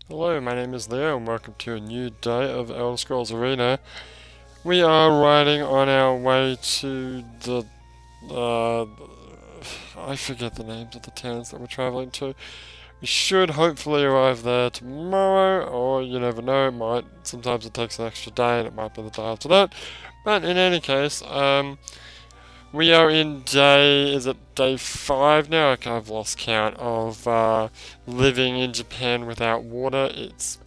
Hello, my name is Leo and welcome to a new day of Elder Scrolls Arena. We are riding on our way to the, uh, I forget the names of the towns that we're traveling to. We should hopefully arrive there tomorrow, or you never know, it might. Sometimes it takes an extra day and it might be the day after that. But in any case, we are in is it day 5 now? Okay, I've lost count of living in Japan without water. It's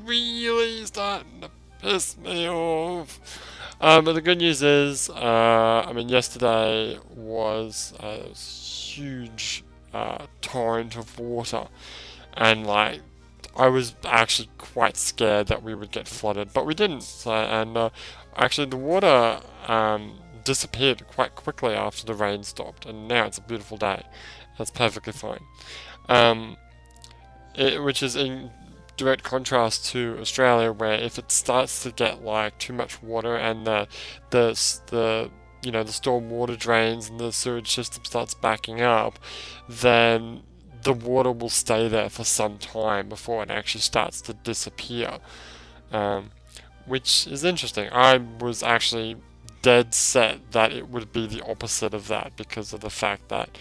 really starting to piss me off. But the good news is, yesterday was a huge torrent of water, and like, I was actually quite scared that we would get flooded, but we didn't. Actually, the water disappeared quite quickly after the rain stopped, and now it's a beautiful day. That's perfectly fine. Um, which is in direct contrast to Australia, where if it starts to get like too much water and the storm water drains and the sewage system starts backing up, then the water will stay there for some time before it actually starts to disappear. Um, which is interesting. I was actually dead set that it would be the opposite of that because of the fact that,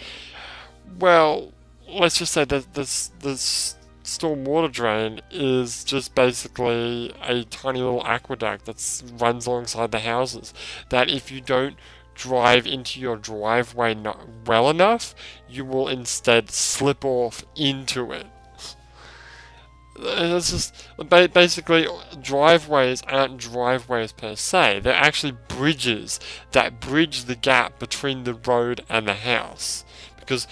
well, let's just say that this storm water drain is just basically a tiny little aqueduct that runs alongside the houses. That if you don't drive into your driveway not well enough, you will instead slip off into it. It's just basically driveways aren't driveways per se. They're actually bridges that bridge the gap between the road and the house. Because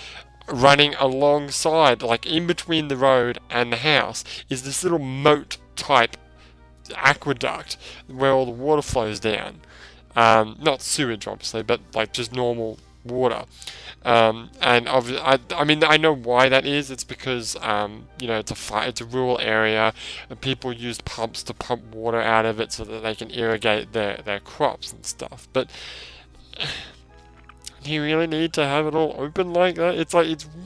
running alongside, like in between the road and the house, is this little moat type aqueduct where all the water flows down. Not sewage, obviously, but like just normal water. I know why that is. It's because it's a rural area, and people use pumps to pump water out of it so that they can irrigate their crops and stuff. But do you really need to have it all open like that? It's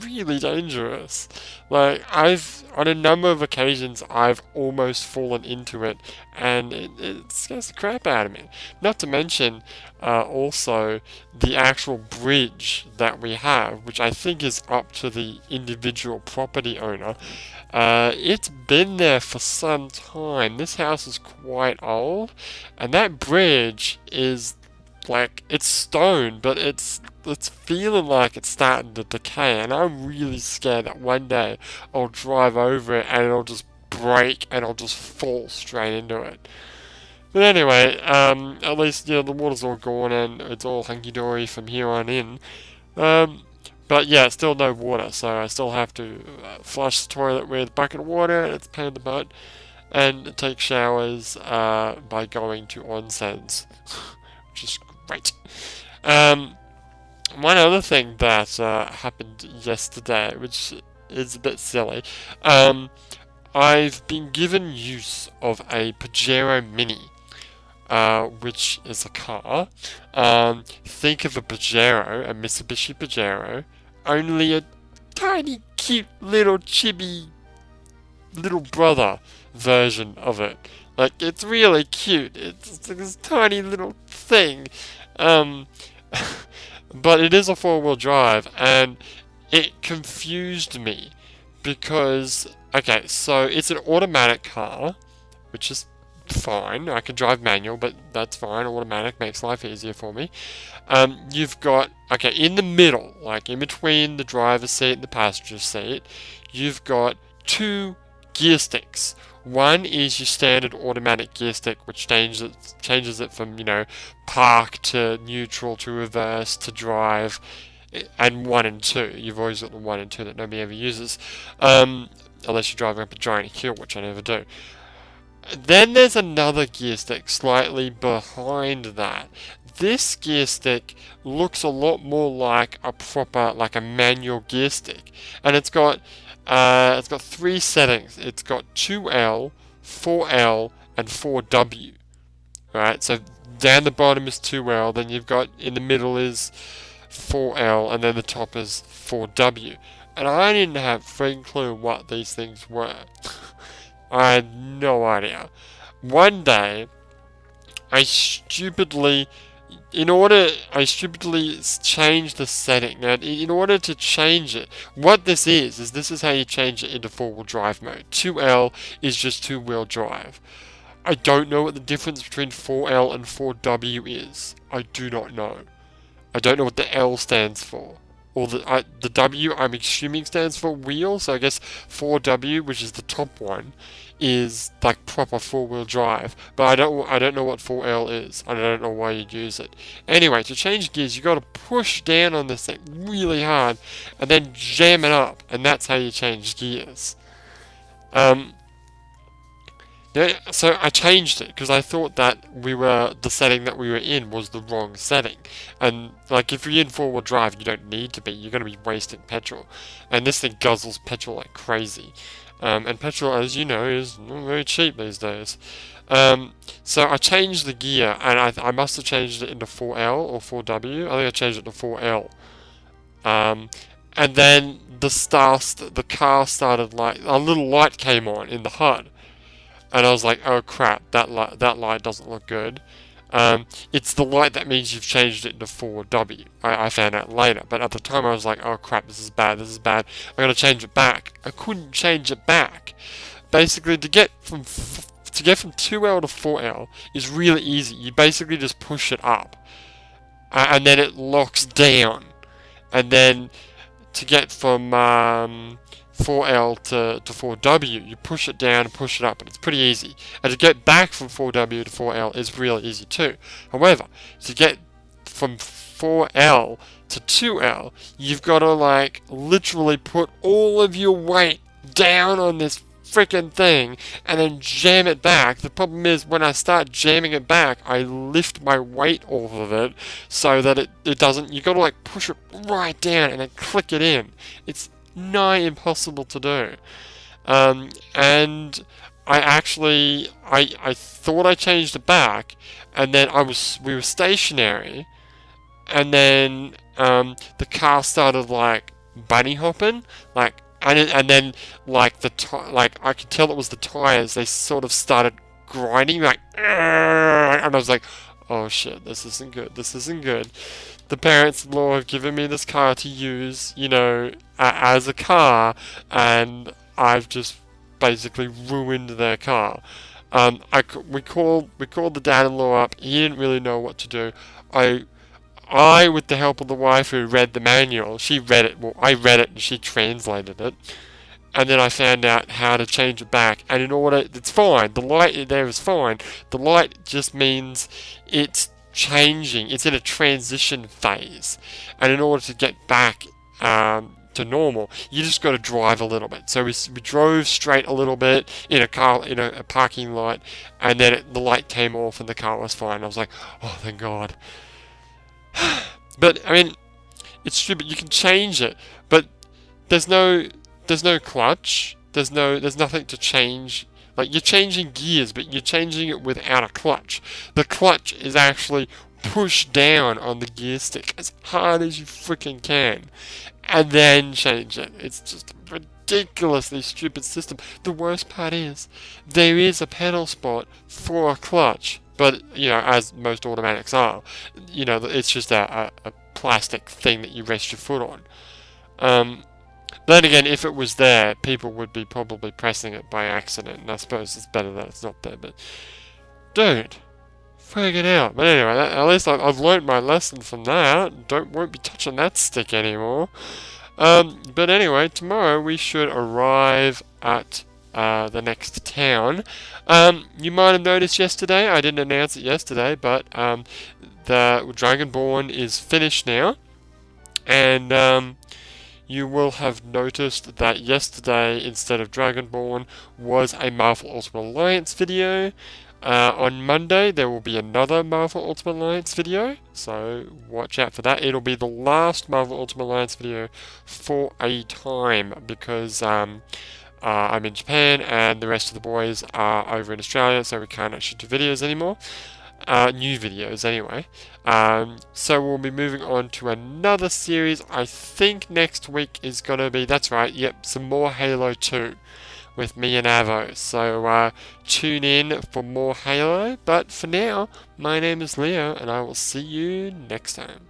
really dangerous. Like, on a number of occasions, I've almost fallen into it, and it scares the crap out of me. Not to mention, also, the actual bridge that we have, which I think is up to the individual property owner. It's been there for some time. This house is quite old, and that bridge is like, it's stone, but it's feeling like it's starting to decay, and I'm really scared that one day I'll drive over it and it'll just break and I'll just fall straight into it. But anyway, at least the water's all gone and it's all hunky dory from here on in. Um, but yeah, still no water, so I still have to flush the toilet with a bucket of water, and it's a pain in the butt, and take showers by going to onsens, which is great. One other thing that happened yesterday, which is a bit silly, I've been given use of a Pajero Mini, which is a car. Think of a Pajero, a Mitsubishi Pajero, only a tiny, cute, little chibi little brother version of it. Like, it's really cute. It's like this tiny little thing. Um, but it is a four-wheel drive, and it confused me because, okay, so it's an automatic car, which is fine. I can drive manual, but that's fine. Automatic makes life easier for me. You've got, okay, in the middle, like in between the driver's seat and the passenger seat, you've got two gear sticks. One is your standard automatic gear stick, which changes it from, park to neutral to reverse to drive, and 1 and 2. You've always got the 1 and 2 that nobody ever uses, unless you're driving up a giant hill, which I never do. Then there's another gear stick slightly behind that. This gear stick looks a lot more like like a manual gear stick, and it's got 3 settings. It's got 2L, 4L, and 4W. Right, so down the bottom is 2L, then you've got in the middle is 4L, and then the top is 4W. And I didn't have a freaking clue what these things were. I had no idea. One day, I stupidly changed the setting. Now, in order to change it, what this is how you change it into four-wheel drive mode. 2L is just two-wheel drive. I don't know what the difference between 4L and 4W is. I do not know. I don't know what the L stands for. Or the W, I'm assuming, stands for wheel, so I guess 4W, which is the top one, is like proper four-wheel drive. But I don't know what 4L is. I don't know why you'd use it. Anyway, to change gears, you got to push down on this thing really hard, and then jam it up, and that's how you change gears. Yeah, so I changed it because I thought that the setting that we were in was the wrong setting. And like if you're in four-wheel drive, you don't need to be. You're going to be wasting petrol. And this thing guzzles petrol like crazy. And petrol, as you know, is not very cheap these days. So I changed the gear, and I must have changed it into 4L or 4W. I think I changed it to 4L. And then the car started like a little light came on in the HUD. And I was like, oh crap, that light doesn't look good. It's the light that means you've changed it into 4W. I found out later, but at the time I was like, oh crap, this is bad. I gotta change it back. I couldn't change it back. Basically, to get from 2L to 4L is really easy. You basically just push it up, and then it locks down. And then to get from 4L to 4W, you push it down and push it up, and it's pretty easy. And to get back from 4W to 4L is really easy too. However, to get from 4L to 2L, you've got to like literally put all of your weight down on this freaking thing and then jam it back. The problem is when I start jamming it back, I lift my weight off of it so that it doesn't, you got to like push it right down and then click it in. It's nigh impossible to do. And I thought I changed it back, and then we were stationary, and then the car started like bunny hopping, like, and then like I could tell it was the tires. They sort of started grinding, like, and I was like, oh shit, this isn't good. The parents-in-law have given me this car to use, as a car, and I've just basically ruined their car. We called the dad-in-law up. He didn't really know what to do. I, with the help of the wife who read the manual, she read it. Well, I read it and she translated it. And then I found out how to change it back. And it's fine. The light there is fine. The light just means it's changing. It's in a transition phase. And in order to get back to normal, you just got to drive a little bit. So we drove straight a little bit in a parking lot, and then the light came off and the car was fine. I was like, oh, thank God. But I mean, it's stupid. You can change it, but there's no clutch. There's nothing to change. Like, you're changing gears, but you're changing it without a clutch. The clutch is actually pushed down on the gear stick as hard as you freaking can, and then change it. It's just a ridiculously stupid system. The worst part is, there is a pedal spot for a clutch, but, as most automatics are, it's just a plastic thing that you rest your foot on. Then again, if it was there, people would be probably pressing it by accident, and I suppose it's better that it's not there, but dude, frig it out. But anyway, at least I've learnt my lesson from that. Won't be touching that stick anymore. But anyway, tomorrow we should arrive at the next town. You might have noticed yesterday, I didn't announce it yesterday, but the Dragonborn is finished now, and you will have noticed that yesterday, instead of Dragonborn, was a Marvel Ultimate Alliance video. On Monday, there will be another Marvel Ultimate Alliance video, so watch out for that. It'll be the last Marvel Ultimate Alliance video for a time, because I'm in Japan and the rest of the boys are over in Australia, so we can't actually do videos anymore. New videos anyway. So we'll be moving on to another series. I think next week is going to be, that's right, yep, some more Halo 2. with me and Avo. So tune in for more Halo. But for now, my name is Leo, and I will see you next time.